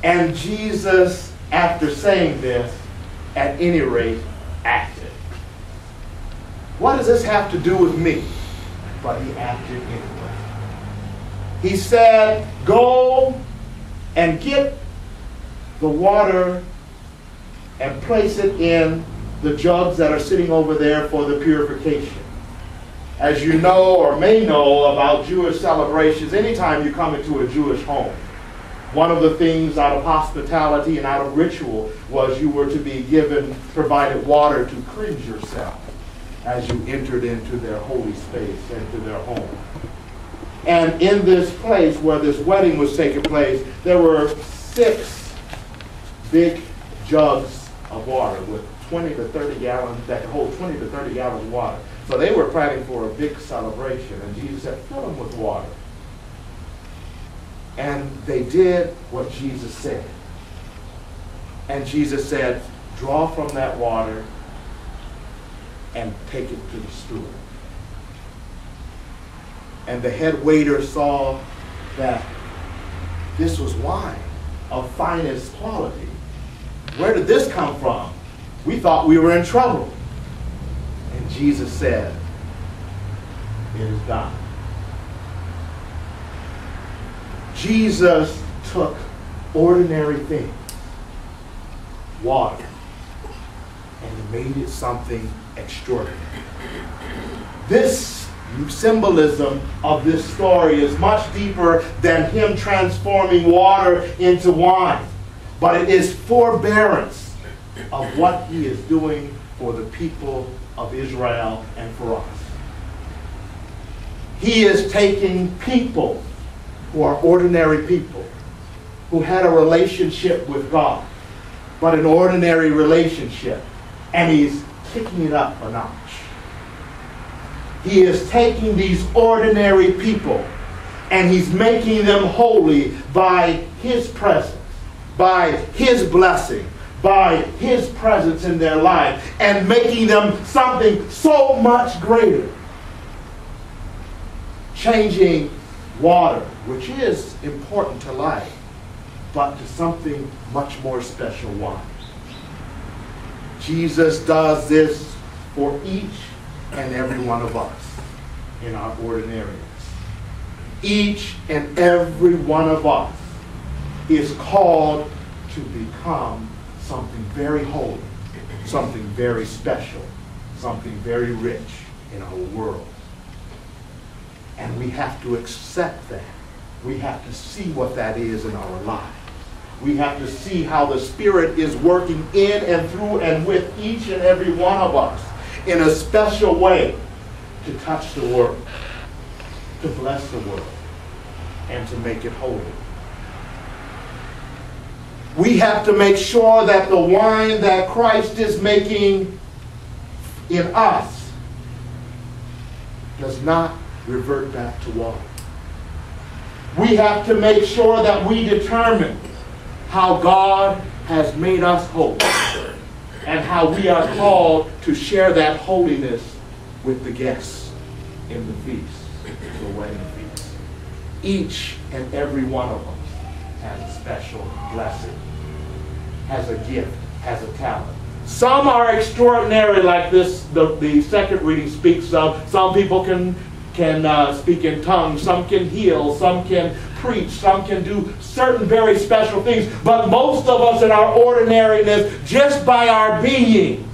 And Jesus, after saying this, at any rate, acted. What does this have to do with me? But he acted anyway. He said, go and get the water and place it in the jugs that are sitting over there for the purification. As you know or may know about Jewish celebrations, anytime you come into a Jewish home, one of the things out of hospitality and out of ritual was you were to be provided water to cleanse yourself as you entered into their holy space, into their home. And in this place where this wedding was taking place, there were 6 big jugs of water with 20 to 30 gallons, that could hold 20 to 30 gallons of water. So they were planning for a big celebration, and Jesus said, fill them with water. And they did what Jesus said. And Jesus said, draw from that water and take it to the steward. And the head waiter saw that this was wine of finest quality. Where did this come from? We thought we were in trouble. And Jesus said, it is done. Jesus took ordinary things, water, and made it something extraordinary. This symbolism of this story is much deeper than him transforming water into wine, but it is forbearance of what he is doing for the people of Israel and for us. He is taking people who are ordinary people, who had a relationship with God, but an ordinary relationship, and he's kicking it up a notch. He is taking these ordinary people and he's making them holy by his presence, by his blessing, by his presence in their life, and making them something so much greater. Changing water, which is important to life, but to something much more special, wine. Jesus does this for each and every one of us in our ordinariness. Each and every one of us is called to become something very holy, something very special, something very rich in our world. And we have to accept that. We have to see what that is in our lives. We have to see how the Spirit is working in and through and with each and every one of us in a special way to touch the world, to bless the world, and to make it holy. We have to make sure that the wine that Christ is making in us does not revert back to water. We have to make sure that we determine how God has made us holy and how we are called to share that holiness with the guests in the feast, the wedding feast. Each and every one of us has a special blessing, has a gift, has a talent. Some are extraordinary, like this, the second reading speaks of. Some people can speak in tongues, some can heal, some can preach, some can do certain very special things. But most of us in our ordinariness, just by our being,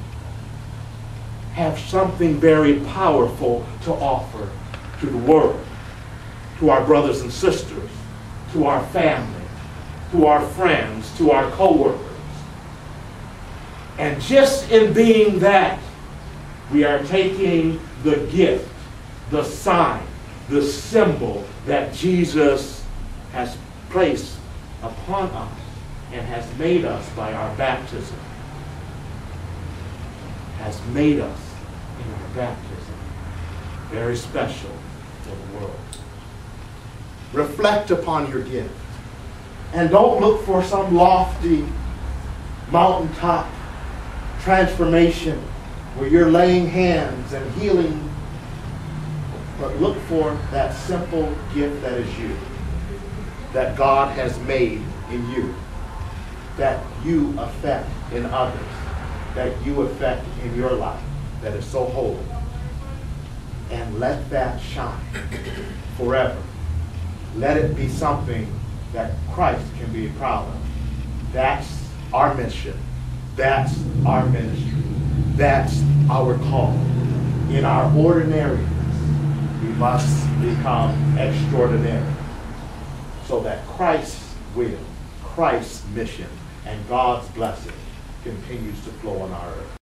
have something very powerful to offer to the world, to our brothers and sisters, to our family, to our friends, to our co-workers. And just in being that, we are taking the gift, the sign, the symbol that Jesus has placed upon us and has made us by our baptism, has made us in our baptism very special for the world. Reflect upon your gift and don't look for some lofty mountaintop transformation where you're laying hands and healing. But look for that simple gift that is you, that God has made in you. that you affect in others, that you affect in your life, that is so holy. And let that shine forever. Let it be something that Christ can be proud of. That's our mission. That's our ministry. That's our call. In our ordinariness, we must become extraordinary so that Christ's will, Christ's mission, and God's blessing continues to flow on our earth.